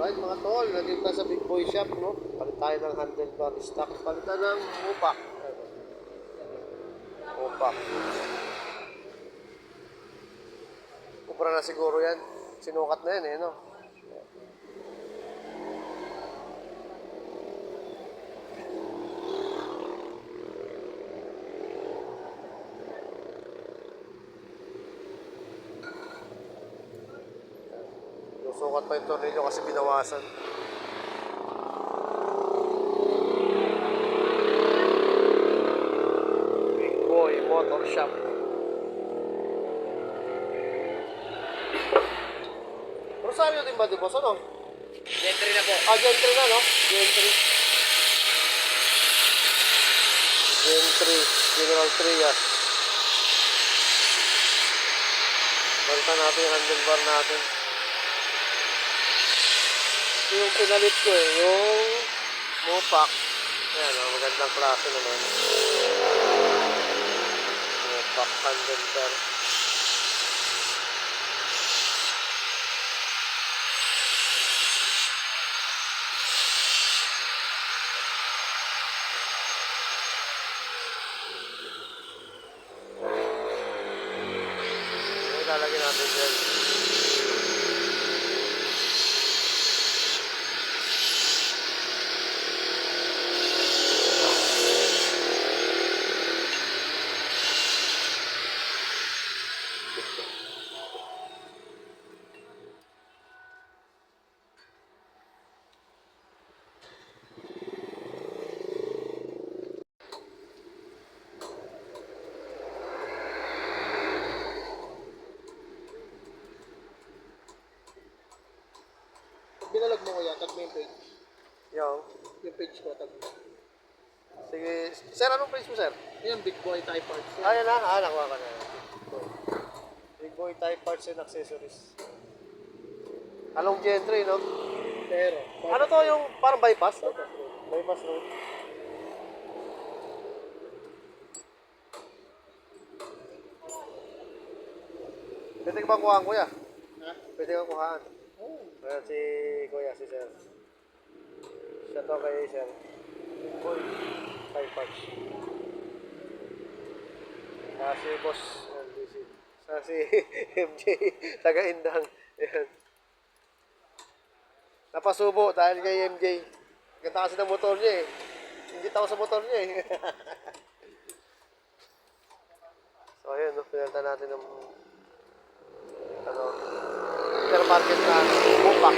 Alright mga tol, nandito tayo sa Big Boy Shop, no? Palit tayo ng handlebar stock. Palitan ng upak. Upak. Kupra na siguro yan. Sinukat na yan eh, no? Sukat pa yung tornilyo kasi binawasan. Big Boy Motor Shop. Rosario din ba di boss? Ano? Gentry na po. Gentry na, no? Gentry. Gentry. General Trias. Balitan natin yung handlebar natin. Yung pinalit ko yung Mopac. Ayan, magandang klase naman. Mopac handlebar. Ilalagay natin dyan. Binalag mo kuya, tag mo yung page. Yung. Yung page ko, tag mo. Sige. Sir, anong price mo, sir? Yan, Big Boy Type Parts. Ayan na. Nakuha ka na. Big Boy Type Parts and Accessories. Along Gentry, no? Pero, Ano to yung parang bypass? Bypass road. Bypass road. Pwede ka bang kuhaan, kuya? Ha? Pwede kang kuhaan. Oh. Ayan si kuya, si sir. Siya to kay sir. Big Boy Type Parts. Si boss LBC. Si MJ, taga-Indang. Ayan. Napasubo dahil kay MJ. Ganda kasi ng motor niya eh. Hindi tao sa motor niya eh. So ayun, no, pinalitan natin ng aftermarket na Mopac.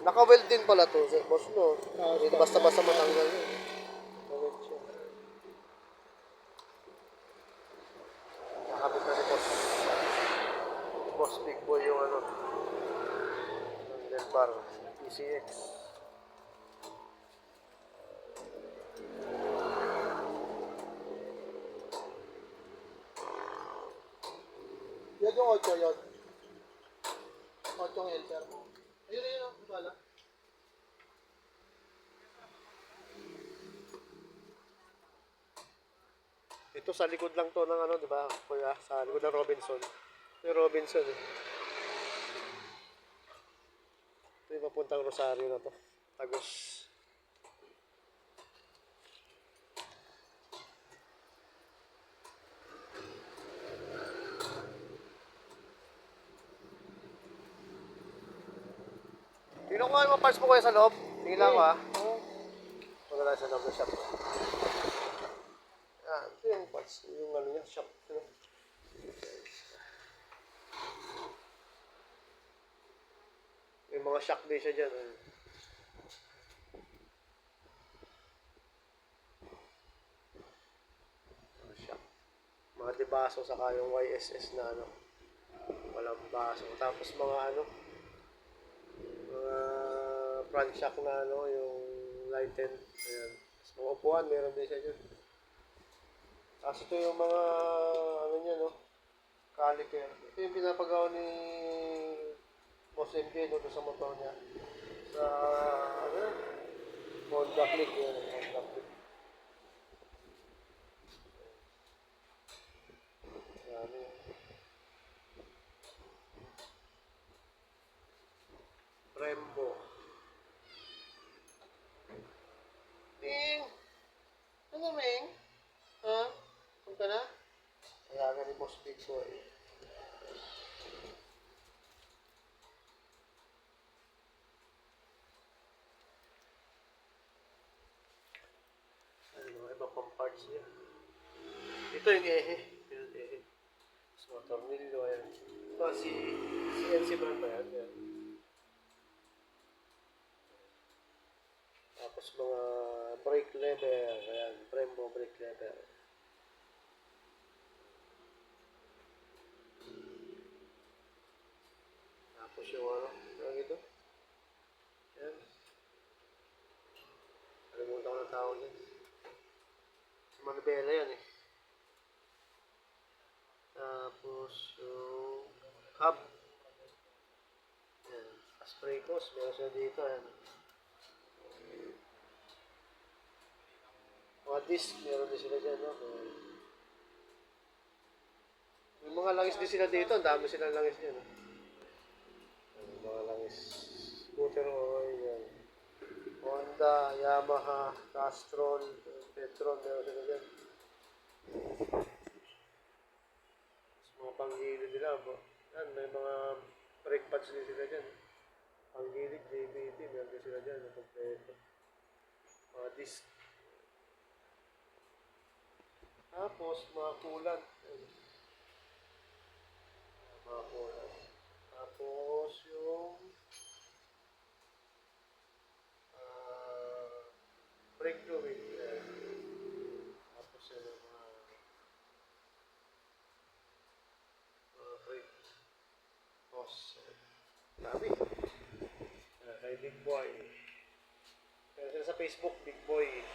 Naka-weld din pala to, boss, no? Hindi basta-basta matanggal yun. Naka-weld siya. Nakabit na ni boss. Boss Big Boy yung ano. Handlebar. PCX. Yan yung 8 yun. 8 yung LTR mo. Ayun na yun, oh. Bala. Ito sa likod lang to ng ano, di ba? Kuya, sa likod ng Robinson. Yung Robinson eh. Ito yung papuntang Rosario na to. Tagos. Tingnan ko nga yung mga parts mo kuya sa loob. Tingnan lang ko ha. Wala tayo sa loob ng shop. Ito yung parts. Yung ano niya, shop. May mga shock din siya dyan. Mga shock. Mga debaso saka yung YSS na ano. Walang baso. Tapos mga ano. Mga front shock na ano. Yung lighten. Ayan. Tapos mga upuan. Meron din siya dyan. Tapos ito yung mga ano niya no. Caliper. Ito yung pinapagawa ni Boss MJ doon sa motor niya. Sa ano? Honda Click yun. Honda Click. Yan yun. ka na? Kaya nga ni Boss Big Boy. Ano mga iba pang parts niya. Ito yung ehe. Yung ehe. Tapos mga tornilyo. Ayan. Ito si CNC brand ba yan? Ayan. Tapos mga brake lever. Ayan. Brembo brake lever. Tapos yung ano. Ano ito? Ayan. Kalimutan ko ng tawag yan. Sa manibela yan eh. Tapos yung hub. Ayan. Spray hose. Meron siya dito. Ayan. Mga disc. Meron din sila dyan. No? May mga langis din sila dito. Ang dami silang langis dyan. No? Ayan, mga langis. Scooter oil. Yan. Honda, Yamaha, Castrol, Petron. Meron sila dyan. Mga panggilid nila. Yan, may mga brake pads din sila dyan. Panggilid, JBT, meron din sila dyan. Kompleto. Mga disc. Tapos, mga kulan. Mga kulan. Tapos, yung brake fluid. Tapos, yung mga brake hose. Dami. Kay Big Boy. Kaya sila sa Facebook, Big Boy.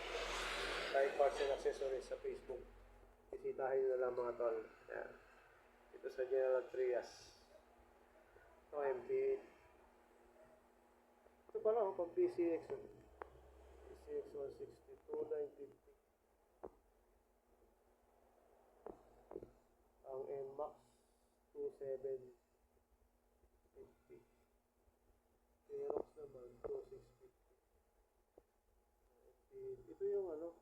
Type parts and accessories sa Facebook. Bisitahin nyo na lang mga tol. Ayan. Ito sa General Trias. Ito, MP. Ito pala, pag PCX. PCX 162, 950. Ang NMAX 2750. Xerox naman 2650. Ito yung ano,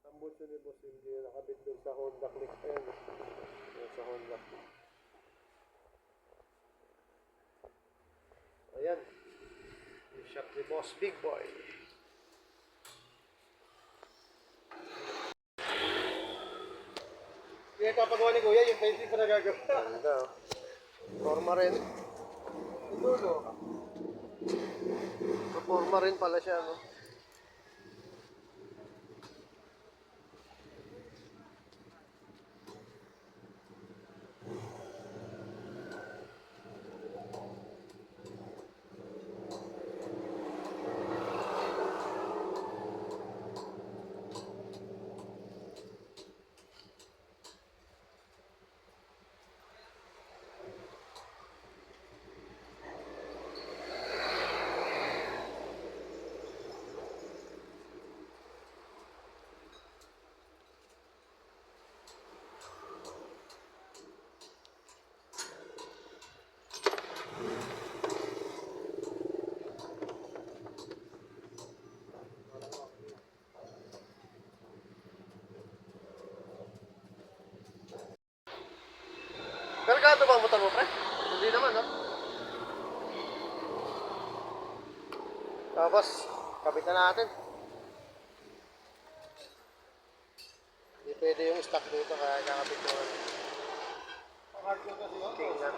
tambutso ni Boss hindi nakabit doon sa Honda Click. Ayan, ayan sa Honda Click. Ayan, yung shop ni Boss Big Boy. Yung ipapagawa ni Kuya, yung painting pa nagagawa. Ganda, oh. Forma rin. Dulo. Forma rin pala siya, no? Kargado ba ang motor mo, pre? Hindi naman, no? Tapos, kabit na natin. Hindi pwede yung stock dito, kaya kakabit ko. Hard ko kasi yun. Tingnan.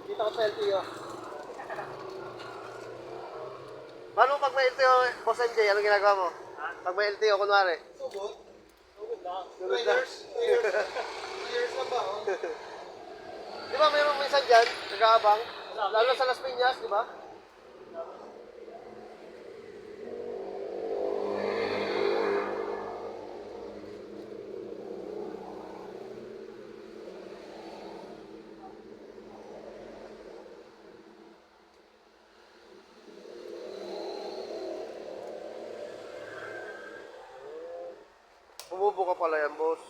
Kita ko sa LTO. Paano pag may LTO, Boss MJ, anong ginagawa mo? Pag may LTO, kunwari. Sugod. Sugod lang. Sugod 3 lang. years. 3 years. 3 years lang ba? Oh? Di ba mayroong minsan dyan, nag-aabang? Lalo sa Las Piñas, di ba? Bumubuka pala yan, boss.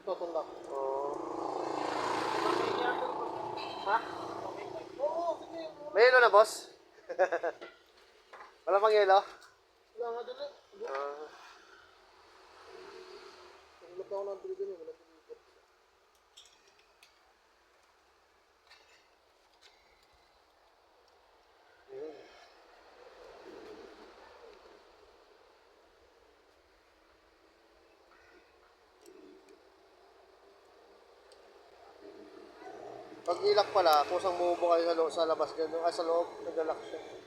Tutulak. Oo. Ha? Oo, sige. May yelo na, boss? Wala pang yelo? Wala nga dali. Ah. Punta ako ng delivery, wala delivery. Yun. Pag ilak pala, kusang bumubo kayo sa labas dyan, ay sa loob, nag-lock siya.